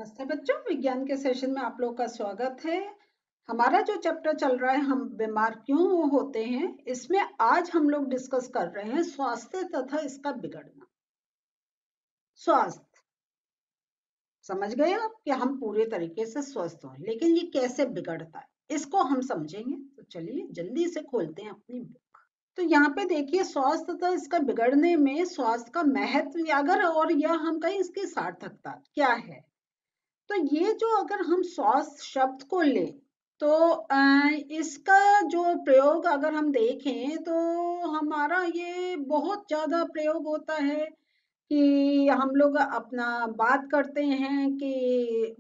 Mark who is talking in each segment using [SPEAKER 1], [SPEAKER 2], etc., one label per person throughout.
[SPEAKER 1] नमस्ते बच्चों, विज्ञान के सेशन में आप लोग का स्वागत है। हमारा जो चैप्टर चल रहा है हम बीमार क्यों होते हैं, इसमें आज हम लोग डिस्कस कर रहे हैं स्वास्थ्य तथा इसका बिगड़ना। स्वास्थ्य समझ गए आप कि हम पूरे तरीके से स्वस्थ हों, लेकिन ये कैसे बिगड़ता है इसको हम समझेंगे। तो चलिए जल्दी से खोलते हैं अपनी बुक। तो यहाँ पे देखिए, स्वास्थ्य तथा इसका बिगड़ने में स्वास्थ्य का महत्व अगर और यह हम कहें इसकी सार्थकता क्या है। तो ये जो अगर हम स्वास्थ्य शब्द को लें तो इसका जो प्रयोग अगर हम देखें तो हमारा ये बहुत ज़्यादा प्रयोग होता है कि हम लोग अपना बात करते हैं कि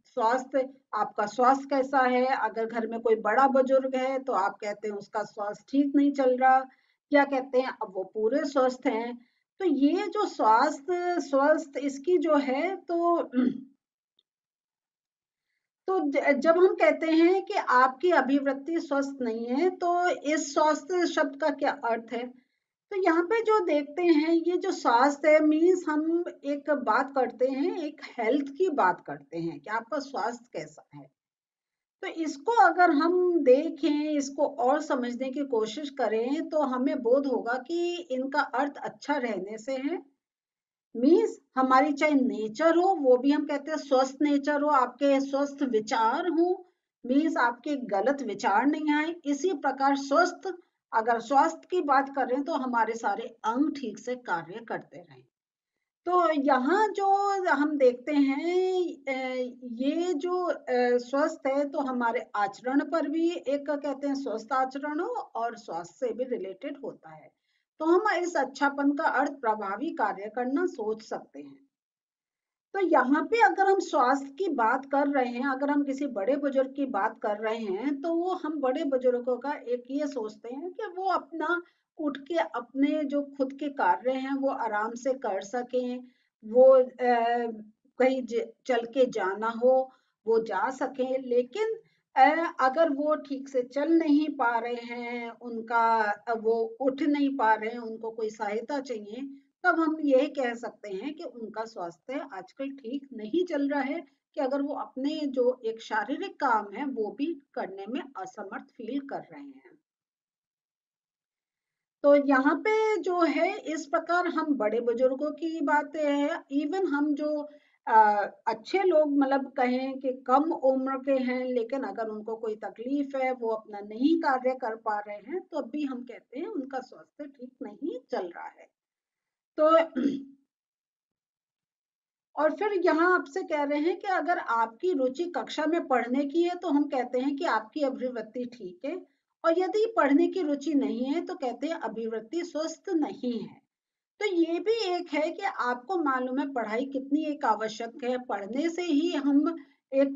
[SPEAKER 1] स्वास्थ्य, आपका स्वास्थ्य कैसा है। अगर घर में कोई बड़ा बुजुर्ग है तो आप कहते हैं उसका स्वास्थ्य ठीक नहीं चल रहा, या कहते हैं अब वो पूरे स्वस्थ हैं। तो ये जो स्वास्थ्य स्वस्थ इसकी जो है तो जब हम कहते हैं कि आपकी अभिवृत्ति स्वस्थ नहीं है, तो इस स्वास्थ्य शब्द का क्या अर्थ है। तो यहाँ पे जो देखते हैं, ये जो स्वास्थ्य है मीन्स हम एक बात करते हैं, एक हेल्थ की बात करते हैं कि आपका स्वास्थ्य कैसा है। तो इसको अगर हम देखें, इसको और समझने की कोशिश करें तो हमें बोध होगा कि इनका अर्थ अच्छा रहने से है। मीन्स हमारी चाहे नेचर हो वो भी हम कहते हैं स्वस्थ नेचर हो, आपके स्वस्थ विचार हो, मीन्स आपके गलत विचार नहीं आए। इसी प्रकार स्वस्थ, अगर स्वास्थ्य की बात कर रहे हैं तो हमारे सारे अंग ठीक से कार्य करते रहें। तो यहाँ जो हम देखते हैं ये जो स्वस्थ है तो हमारे आचरण पर भी एक कहते हैं स्वस्थ आचरण हो और स्वास्थ्य से भी रिलेटेड होता है। तो हम इस अच्छापन का अर्थ प्रभावी कार्य करना सोच सकते हैं। तो यहाँ पे अगर हम स्वास्थ्य की बात कर रहे हैं, अगर हम किसी बड़े बुजुर्ग की बात कर रहे हैं तो वो हम बड़े बुजुर्गों का एक ये सोचते हैं कि वो अपना उठ के अपने जो खुद के कार्य हैं वो आराम से कर सकें। वो कहीं चल के जाना हो वो जा सकें, लेकिन अगर वो ठीक से चल नहीं पा रहे हैं, उनका वो उठ नहीं पा रहे हैं, उनको कोई सहायता चाहिए, तब हम यही कह सकते हैं कि उनका स्वास्थ्य आजकल ठीक नहीं चल रहा है, कि अगर वो अपने जो एक शारीरिक काम है वो भी करने में असमर्थ फील कर रहे हैं। तो यहाँ पे जो है इस प्रकार हम बड़े बुजुर्गों की बातें है, इवन हम जो अच्छे लोग मतलब कहें कि कम उम्र के हैं लेकिन अगर उनको कोई तकलीफ है, वो अपना नहीं कार्य कर पा रहे हैं, तो भी हम कहते हैं उनका स्वास्थ्य ठीक नहीं चल रहा है। तो और फिर यहाँ आपसे कह रहे हैं कि अगर आपकी रुचि कक्षा में पढ़ने की है तो हम कहते हैं कि आपकी अभिवृत्ति ठीक है, और यदि पढ़ने की रुचि नहीं है तो कहते हैं अभिवृत्ति स्वस्थ नहीं है। तो ये भी एक है कि आपको मालूम है पढ़ाई कितनी एक आवश्यक है। पढ़ने से ही हम एक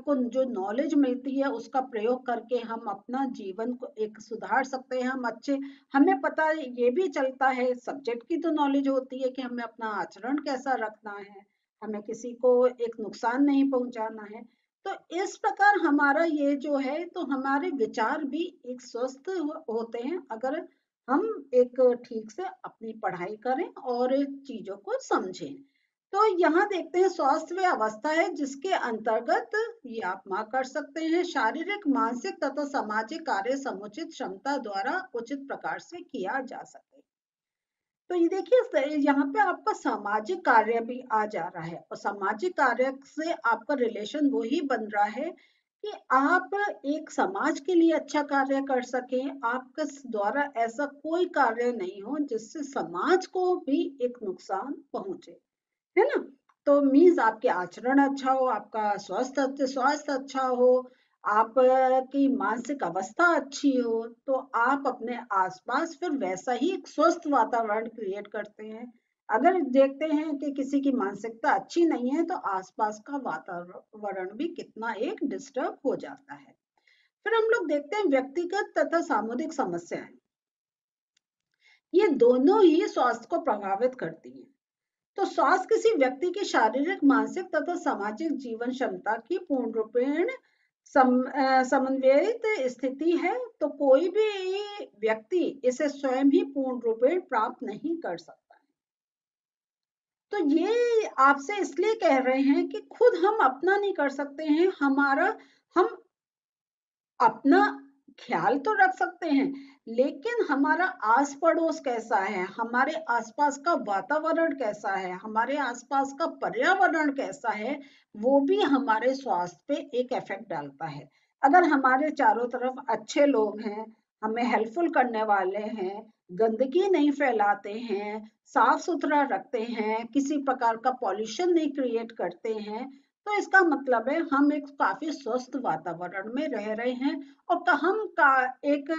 [SPEAKER 1] को जो नॉलेज मिलती है उसका प्रयोग करके हम अपना जीवन को एक सुधार सकते हैं। हम अच्छे, हमें पता ये भी चलता है, सब्जेक्ट की तो नॉलेज होती है कि हमें अपना आचरण कैसा रखना है, हमें किसी को एक नुकसान नहीं पहुंचाना है। तो इस प्रकार हमारा ये जो है तो हमारे विचार भी एक स्वस्थ होते हैं अगर हम एक ठीक से अपनी पढ़ाई करें और चीजों को समझें। तो यहाँ देखते हैं स्वास्थ्य व अवस्था है जिसके अंतर्गत ये आप मार्क कर सकते हैं, शारीरिक मानसिक तथा सामाजिक कार्य समुचित क्षमता द्वारा उचित प्रकार से किया जा सके। तो ये देखिए यहाँ पे आपका सामाजिक कार्य भी आ जा रहा है, और सामाजिक कार्य से आपका रिलेशन वही बन रहा है कि आप एक समाज के लिए अच्छा कार्य कर सकें। आपके द्वारा ऐसा कोई कार्य नहीं हो जिससे समाज को भी एक नुकसान पहुंचे, है ना। तो मीन्स आपके आचरण अच्छा हो, आपका स्वास्थ्य अच्छा हो, आपकी मानसिक अवस्था अच्छी हो, तो आप अपने आसपास फिर वैसा ही एक स्वस्थ वातावरण क्रिएट करते हैं। अगर देखते हैं कि किसी की मानसिकता अच्छी नहीं है तो आसपास का वातावरण भी कितना एक डिस्टर्ब हो जाता है। फिर हम लोग देखते हैं व्यक्तिगत तथा सामुदायिक समस्याएं, ये दोनों ही स्वास्थ्य को प्रभावित करती हैं। तो स्वास्थ्य किसी व्यक्ति की शारीरिक, मानसिक तथा सामाजिक जीवन क्षमता की पूर्ण रूपेण समन्वयित स्थिति है। तो कोई भी व्यक्ति इसे स्वयं ही पूर्ण रूपेण प्राप्त नहीं कर सकता। तो ये आपसे इसलिए कह रहे हैं कि खुद हम अपना नहीं कर सकते हैं, हम अपना ख्याल तो रख सकते हैं, लेकिन हमारा आस पड़ोस कैसा है, हमारे आसपास का वातावरण कैसा है, हमारे आसपास का पर्यावरण कैसा है, वो भी हमारे स्वास्थ्य पे एक इफेक्ट डालता है। अगर हमारे चारों तरफ अच्छे लोग हैं, हमें हेल्पफुल करने वाले हैं, गंदगी नहीं फैलाते हैं, साफ सुथरा रखते हैं, किसी प्रकार का पॉल्यूशन नहीं क्रिएट करते हैं, तो इसका मतलब है हम एक काफी स्वस्थ वातावरण में रह रहे हैं, और हम का एक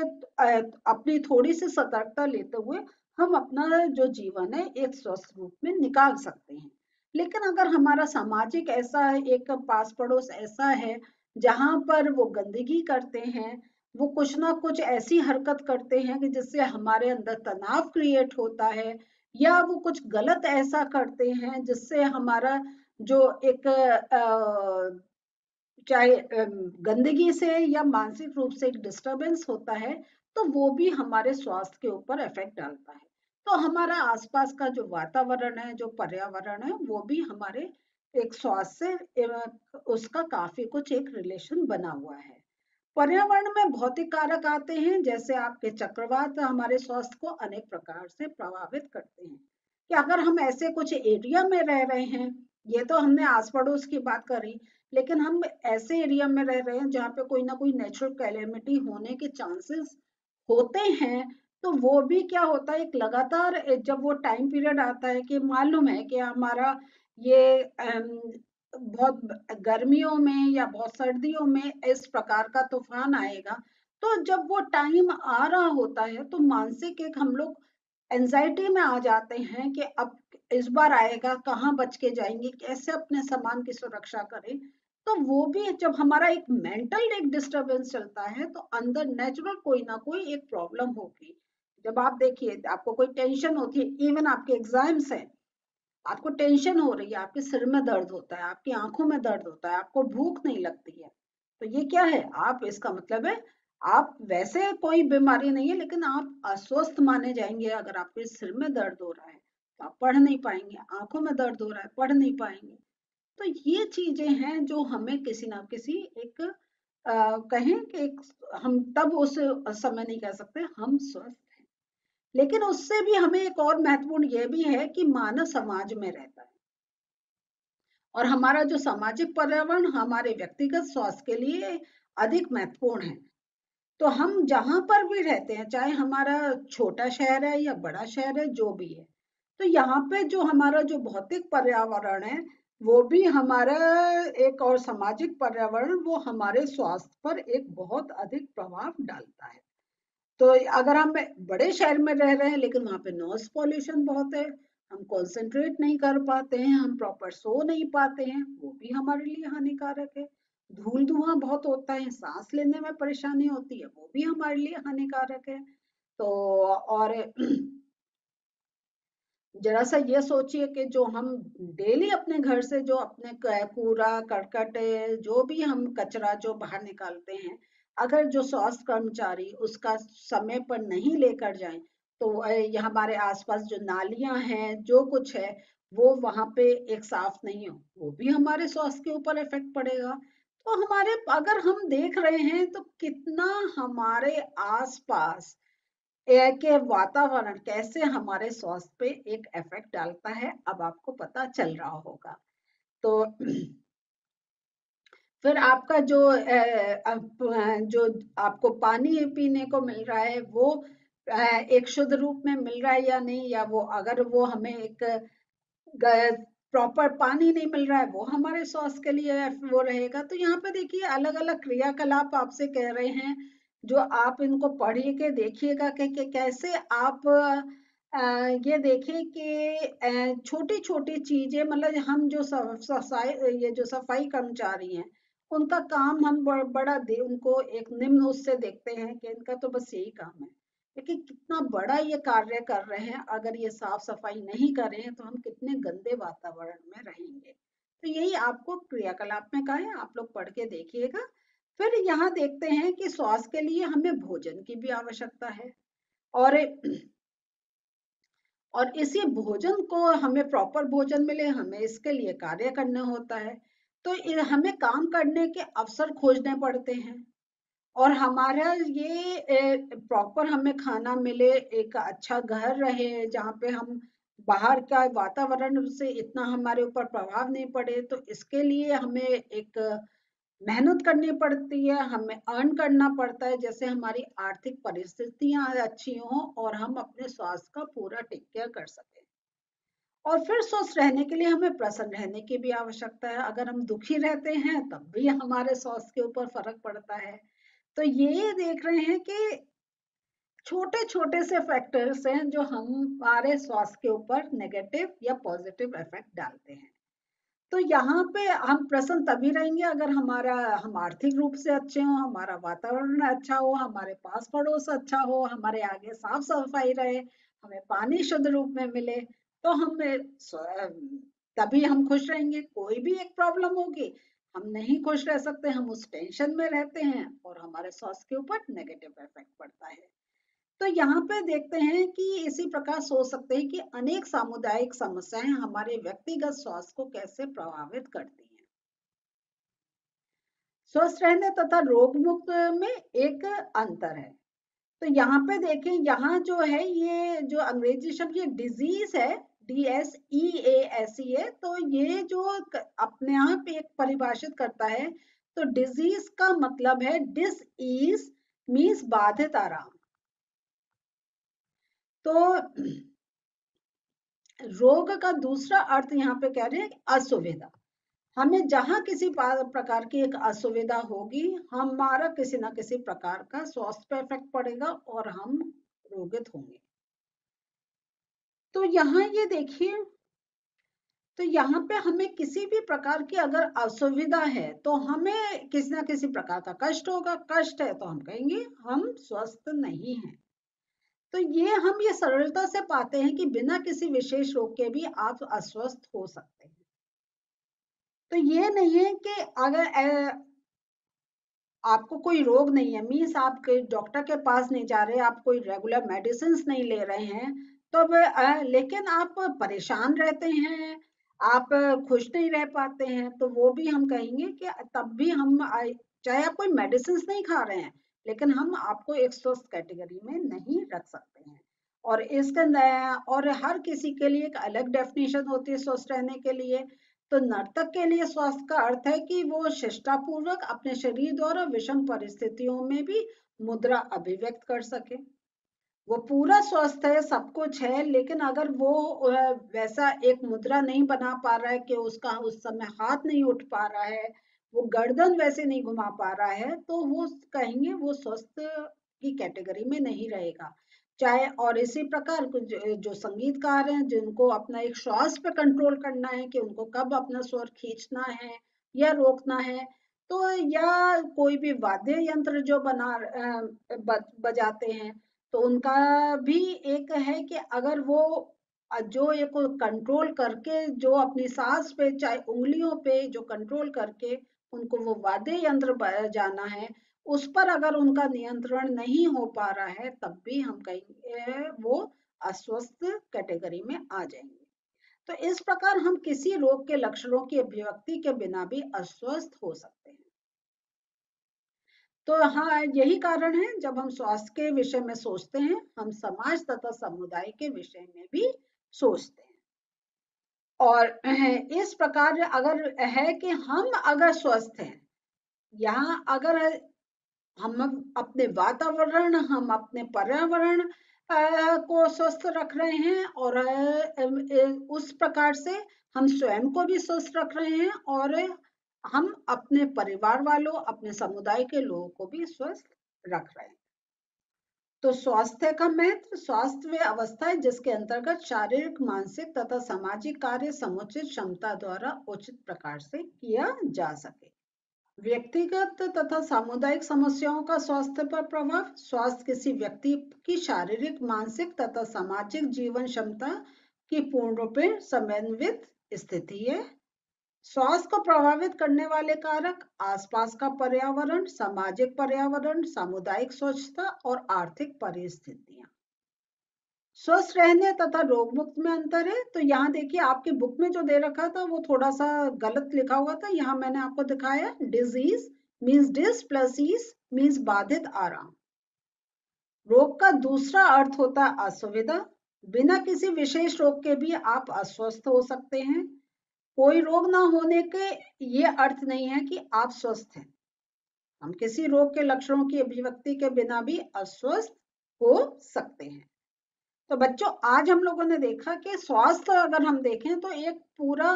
[SPEAKER 1] अपनी थोड़ी सी सतर्कता लेते हुए हम अपना जो जीवन है एक स्वस्थ रूप में निकाल सकते हैं। लेकिन अगर हमारा सामाजिक ऐसा एक पास पड़ोस ऐसा है जहां पर वो गंदगी करते हैं, वो कुछ ना कुछ ऐसी हरकत करते हैं कि जिससे हमारे अंदर तनाव क्रिएट होता है, या वो कुछ गलत ऐसा करते हैं जिससे हमारा जो एक चाहे गंदगी से या मानसिक रूप से एक डिस्टरबेंस होता है, तो वो भी हमारे स्वास्थ्य के ऊपर इफेक्ट डालता है। तो हमारा आसपास का जो वातावरण है, जो पर्यावरण है, वो भी हमारे एक स्वास्थ्य से उसका काफी कुछ एक रिलेशन बना हुआ है। पर्यावरण में भौतिक कारक आते हैं, जैसे आपके चक्रवात हमारे स्वास्थ्य को अनेक प्रकार से प्रभावित करते हैं। कि अगर हम ऐसे कुछ एरिया में रह रहे हैं, ये तो हमने आस पड़ोस की बात करी, लेकिन हम ऐसे एरिया में रह रहे हैं जहाँ पे कोई ना कोई नेचुरल कैलेमिटी होने के चांसेस होते हैं, तो वो भी क्या होता है, एक लगातार जब वो टाइम पीरियड आता है कि मालूम है कि हमारा ये बहुत गर्मियों में या बहुत सर्दियों में इस प्रकार का तूफान आएगा, तो जब वो टाइम आ रहा होता है तो मानसिक एक हम लोग एंजाइटी में आ जाते हैं कि अब इस बार आएगा, कहाँ बच के जाएंगे, कैसे अपने सामान की सुरक्षा करें। तो वो भी जब हमारा एक मेंटल एक डिस्टरबेंस चलता है तो अंदर नेचुरल कोई ना कोई एक प्रॉब्लम होगी। जब आप देखिए आपको कोई टेंशन होती है, इवन आपके एग्जाम्स है, आपको टेंशन हो रही है, आपके सिर में दर्द होता है, आपकी आंखों में दर्द होता है, आपको भूख नहीं लगती है, तो ये क्या है, आप इसका मतलब है आप वैसे कोई बीमारी नहीं है लेकिन आप अस्वस्थ माने जाएंगे। अगर आपके सिर में दर्द हो रहा है तो आप पढ़ नहीं पाएंगे, आंखों में दर्द हो रहा है पढ़ नहीं पाएंगे। तो ये चीजें हैं जो हमें किसी ना किसी एक कहें कि एक, हम तब उस समय नहीं कह सकते हम स्वस्थ। लेकिन उससे भी हमें एक और महत्वपूर्ण ये भी है कि मानव समाज में रहता है, और हमारा जो सामाजिक पर्यावरण हमारे व्यक्तिगत स्वास्थ्य के लिए अधिक महत्वपूर्ण है। तो हम जहां पर भी रहते हैं, चाहे हमारा छोटा शहर है या बड़ा शहर है, जो भी है, तो यहाँ पे जो हमारा जो भौतिक पर्यावरण है वो भी हमारा एक, और सामाजिक पर्यावरण वो हमारे स्वास्थ्य पर एक बहुत अधिक प्रभाव डालता है। तो अगर हम बड़े शहर में रह रहे हैं लेकिन वहां पे नॉइज पॉल्यूशन बहुत है, हम कंसंट्रेट नहीं कर पाते हैं, हम प्रॉपर सो नहीं पाते हैं, वो भी हमारे लिए हानिकारक है। धूल धुआं बहुत होता है, सांस लेने में परेशानी होती है, वो भी हमारे लिए हानिकारक है। तो और जरा सा ये सोचिए कि जो हम डेली अपने घर से जो अपने कूड़ा करकट जो भी हम कचरा जो बाहर निकालते हैं, अगर जो स्वास्थ्य कर्मचारी उसका समय पर नहीं लेकर जाएं, तो ये हमारे आसपास जो नालियां हैं जो कुछ है वो वहां पे एक साफ नहीं हो, वो भी हमारे स्वास्थ्य के ऊपर इफेक्ट पड़ेगा। तो हमारे अगर हम देख रहे हैं तो कितना हमारे आसपास के वातावरण कैसे हमारे स्वास्थ्य पे एक इफेक्ट डालता है, अब आपको पता चल रहा होगा। तो फिर आपका जो जो आपको पानी पीने को मिल रहा है वो एक शुद्ध रूप में मिल रहा है या नहीं, या वो अगर वो हमें एक प्रॉपर पानी नहीं मिल रहा है वो हमारे स्वास्थ्य के लिए वो रहेगा। तो यहाँ पे देखिए अलग अलग क्रियाकलाप आपसे कह रहे हैं, जो आप इनको पढ़िए के देखिएगा कि कैसे आप ये देखें कि छोटी छोटी चीजें, मतलब हम जो सफाई, ये जो सफाई कर्मचारी हैं उनका काम हम बड़ा दे उनको एक निम्न उससे देखते हैं कि इनका तो बस यही काम है, लेकिन कितना बड़ा ये कार्य कर रहे हैं। अगर ये साफ सफाई नहीं करें तो हम कितने गंदे वातावरण में रहेंगे। तो यही आपको क्रियाकलाप में कहा है, आप लोग पढ़ के देखिएगा। फिर यहाँ देखते हैं कि स्वास्थ्य के लिए हमें भोजन की भी आवश्यकता है, और और इसी भोजन को हमें प्रॉपर भोजन मिले, हमें इसके लिए कार्य करना होता है। तो हमें काम करने के अवसर खोजने पड़ते हैं और हमारा ये प्रॉपर हमें खाना मिले, एक अच्छा घर रहे जहाँ पे हम बाहर का वातावरण से इतना हमारे ऊपर प्रभाव नहीं पड़े, तो इसके लिए हमें एक मेहनत करनी पड़ती है, हमें अर्न करना पड़ता है, जैसे हमारी आर्थिक परिस्थितियां अच्छी हों और हम अपने स्वास्थ्य का पूरा टेक केयर कर सकें। और फिर स्वस्थ रहने के लिए हमें प्रसन्न रहने की भी आवश्यकता है। अगर हम दुखी रहते हैं तब भी हमारे स्वास्थ्य के ऊपर फर्क पड़ता है। तो ये देख रहे हैं कि छोटे छोटे से फैक्टर्स हैं जो हमारे स्वास्थ्य के ऊपर नेगेटिव या पॉजिटिव इफेक्ट डालते हैं। तो यहाँ पे हम प्रसन्न तभी रहेंगे अगर हम आर्थिक रूप से अच्छे हों, हमारा वातावरण अच्छा हो, हमारे पास पड़ोस अच्छा हो, हमारे आगे साफ सफाई रहे, हमें पानी शुद्ध रूप में मिले, तो तभी हम खुश रहेंगे। कोई भी एक प्रॉब्लम होगी, हम नहीं खुश रह सकते, हम उस टेंशन में रहते हैं और हमारे स्वास्थ्य के ऊपर नेगेटिव इफेक्ट पड़ता है। तो यहाँ पे देखते हैं कि इसी प्रकार सोच सकते हैं कि अनेक सामुदायिक समस्याएं हमारे व्यक्तिगत स्वास्थ्य को कैसे प्रभावित करती हैं। स्वस्थ रहने तथा रोग मुक्त में एक अंतर है। तो यहाँ पे देखें, यहाँ जो है ये जो अंग्रेजी शब्द ये डिजीज है, DSEASE, तो ये जो अपने आप एक परिभाषित करता है, तो डिजीज का मतलब है डिस ईज मीन्स बाधित आराम। तो रोग का दूसरा अर्थ यहाँ पे कह रहे हैं असुविधा। हमें जहां किसी प्रकार की एक असुविधा होगी, हमारा किसी ना किसी प्रकार का स्वास्थ्य पे इफेक्ट पड़ेगा और हम रोगित होंगे। तो यहाँ ये देखिए, तो यहाँ पे हमें किसी भी प्रकार की अगर असुविधा है तो हमें किसी ना किसी प्रकार का कष्ट होगा। कष्ट है तो हम कहेंगे हम स्वस्थ नहीं हैं। तो ये सरलता से पाते हैं कि बिना किसी विशेष रोग के भी आप अस्वस्थ हो सकते हैं। तो ये नहीं है कि अगर आपको कोई रोग नहीं है, मीन्स आप डॉक्टर के पास नहीं जा रहे, आप कोई रेगुलर मेडिसिन नहीं ले रहे हैं, तो लेकिन आप परेशान रहते हैं, आप खुश नहीं रह पाते हैं, तो वो भी हम कहेंगे कि तब भी चाहे आप कोई मेडिसिन नहीं खा रहे हैं, लेकिन हम आपको एक स्वस्थ कैटेगरी में नहीं रख सकते हैं। और और हर किसी के लिए एक अलग डेफिनेशन होती है स्वस्थ रहने के लिए। तो नर्तक के लिए स्वास्थ्य का अर्थ है कि वो शिष्टापूर्वक अपने शरीर द्वारा विषम परिस्थितियों में भी मुद्रा अभिव्यक्त कर सके। वो पूरा स्वस्थ है, सब कुछ है, लेकिन अगर वो वैसा एक मुद्रा नहीं बना पा रहा है कि उसका उस समय हाथ नहीं उठ पा रहा है, वो गर्दन वैसे नहीं घुमा पा रहा है, तो वो कहेंगे वो स्वस्थ की कैटेगरी में नहीं रहेगा। चाहे और इसी प्रकार जो संगीतकार हैं जिनको अपना एक श्वास पे कंट्रोल करना है कि उनको कब अपना स्वर खींचना है या रोकना है, तो या कोई भी वाद्य यंत्र जो बजाते हैं, तो उनका भी एक है कि अगर वो जो एक कंट्रोल करके जो अपनी सांस पे चाहे उंगलियों पे जो कंट्रोल करके उनको वो वाद्य यंत्र बजाना है, उस पर अगर उनका नियंत्रण नहीं हो पा रहा है, तब भी हम कहेंगे वो अस्वस्थ कैटेगरी में आ जाएंगे। तो इस प्रकार हम किसी रोग के लक्षणों की अभिव्यक्ति के बिना भी अस्वस्थ हो सकते हैं। तो हाँ, यही कारण है जब हम स्वास्थ्य के विषय में सोचते हैं, हम समाज तथा समुदाय के विषय में भी सोचते हैं। और इस प्रकार अगर है कि हम अगर स्वस्थ हैं, यहाँ अगर हम अपने वातावरण, हम अपने पर्यावरण को स्वस्थ रख रहे हैं और उस प्रकार से हम स्वयं को भी स्वस्थ रख रहे हैं और हम अपने परिवार वालों, अपने समुदाय के लोगों को भी स्वस्थ रख रहे हैं। तो स्वास्थ्य का महत्व, स्वास्थ्य व अवस्था है जिसके अंतर्गत शारीरिक, मानसिक तथा सामाजिक कार्य समुचित क्षमता द्वारा उचित प्रकार से किया जा सके। व्यक्तिगत तथा सामुदायिक समस्याओं का स्वास्थ्य पर प्रभाव। स्वास्थ्य किसी व्यक्ति की शारीरिक, मानसिक तथा सामाजिक जीवन क्षमता की पूर्ण रूप से समन्वित स्थिति है। स्वास्थ्य को प्रभावित करने वाले कारक आसपास का पर्यावरण, सामाजिक पर्यावरण, सामुदायिक स्वच्छता और आर्थिक परिस्थितियां। स्वस्थ रहने तथा रोग मुक्त में अंतर है। तो यहाँ देखिए आपकी बुक में जो दे रखा था वो थोड़ा सा गलत लिखा हुआ था, यहाँ मैंने आपको दिखाया। Disease means dis plus ease means बाधित आराम। रोग का दूसरा अर्थ होता है असुविधा। बिना किसी विशेष रोग के भी आप अस्वस्थ हो सकते हैं। कोई रोग ना होने के ये अर्थ नहीं है कि आप स्वस्थ हैं। हम किसी रोग के लक्षणों की अभिव्यक्ति के बिना भी अस्वस्थ हो सकते हैं। तो बच्चों आज हम लोगों ने देखा कि स्वास्थ्य अगर हम देखें तो एक पूरा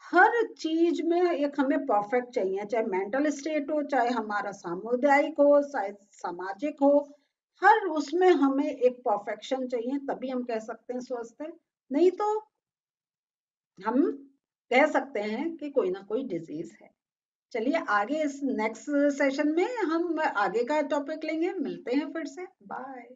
[SPEAKER 1] हर चीज में एक हमें परफेक्ट चाहिए, चाहे मेंटल स्टेट हो, चाहे हमारा सामुदायिक हो, चाहे सामाजिक हो, हर उसमें हमें एक परफेक्शन चाहिए, तभी हम कह सकते हैं स्वस्थ है। नहीं तो हम कह सकते हैं कि कोई ना कोई डिजीज है। चलिए आगे इस नेक्स्ट सेशन में हम आगे का टॉपिक लेंगे। मिलते हैं फिर से। बाय।